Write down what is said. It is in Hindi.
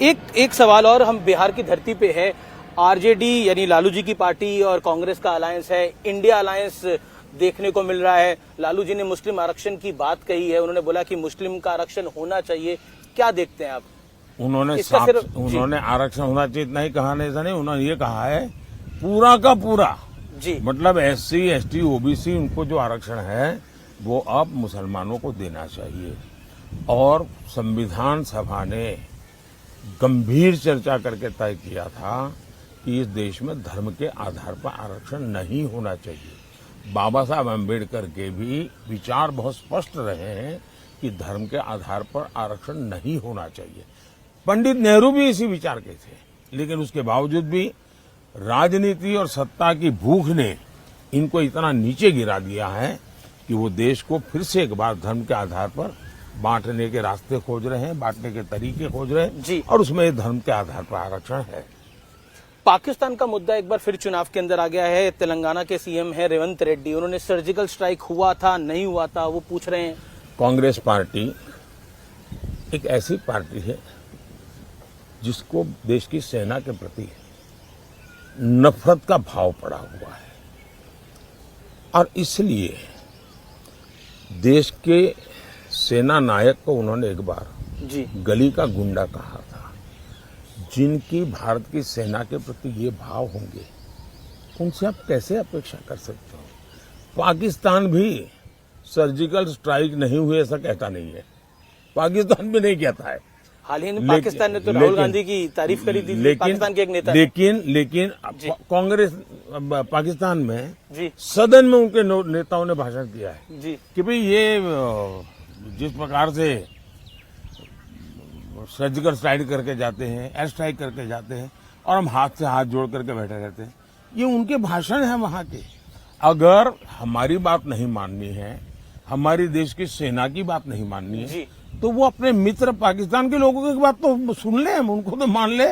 एक सवाल और, हम बिहार की धरती पे है, आरजेडी यानी लालू जी की पार्टी और कांग्रेस का अलायंस है, इंडिया अलायंस देखने को मिल रहा है। लालू जी ने मुस्लिम आरक्षण की बात कही है, उन्होंने बोला कि मुस्लिम का आरक्षण होना चाहिए, क्या देखते हैं आप? उन्होंने आरक्षण होना चाहिए इतना ही कहा नहीं, उन्होंने ये कहा है पूरा का पूरा जी, मतलब SC ST OBC उनको जो आरक्षण है वो अब मुसलमानों को देना चाहिए। और संविधान सभा ने गंभीर चर्चा करके तय किया था कि इस देश में धर्म के आधार पर आरक्षण नहीं होना चाहिए। बाबा साहब अम्बेडकर के भी विचार बहुत स्पष्ट रहे हैं कि धर्म के आधार पर आरक्षण नहीं होना चाहिए। पंडित नेहरू भी इसी विचार के थे, लेकिन उसके बावजूद भी राजनीति और सत्ता की भूख ने इनको इतना नीचे गिरा दिया है कि वो देश को फिर से एक बार धर्म के आधार पर बांटने के रास्ते खोज रहे हैं, बांटने के तरीके खोज रहे हैं जी। और उसमें धर्म के आधार पर आरक्षण है। पाकिस्तान का मुद्दा एक बार फिर चुनाव के अंदर आ गया है। तेलंगाना के सीएम है रेवंत रेड्डी, उन्होंने सर्जिकल स्ट्राइक हुआ था नहीं हुआ था वो पूछ रहे हैं। कांग्रेस पार्टी एक ऐसी पार्टी है जिसको देश की सेना के प्रति नफरत का भाव पड़ा हुआ है और इसलिए देश के सेना नायक को उन्होंने एक बार जी, गली का गुंडा कहा था। जिनकी भारत की सेना के प्रति ये भाव होंगे उनसे आप कैसे अपेक्षा कर सकते हो? पाकिस्तान भी सर्जिकल स्ट्राइक नहीं हुए ऐसा कहता नहीं है, पाकिस्तान भी नहीं कहता है। हाल ही में पाकिस्तान ने तो राहुल गांधी की तारीफ करी थी, पाकिस्तान के एक नेता ने। लेकिन कांग्रेस पाकिस्तान में जी, सदन में उनके नेताओं ने भाषण किया है जी, कि भाई ये जिस प्रकार से सर्जिकल स्ट्राइक करके जाते हैं, एयर स्ट्राइक करके जाते हैं और हम हाथ से हाथ जोड़ करके बैठे रहते हैं, ये उनके भाषण है वहां के। अगर हमारी बात नहीं माननी है, हमारी देश की सेना की बात नहीं माननी है, तो वो अपने मित्र पाकिस्तान के लोगों की बात तो सुन ले, उनको तो मान ले।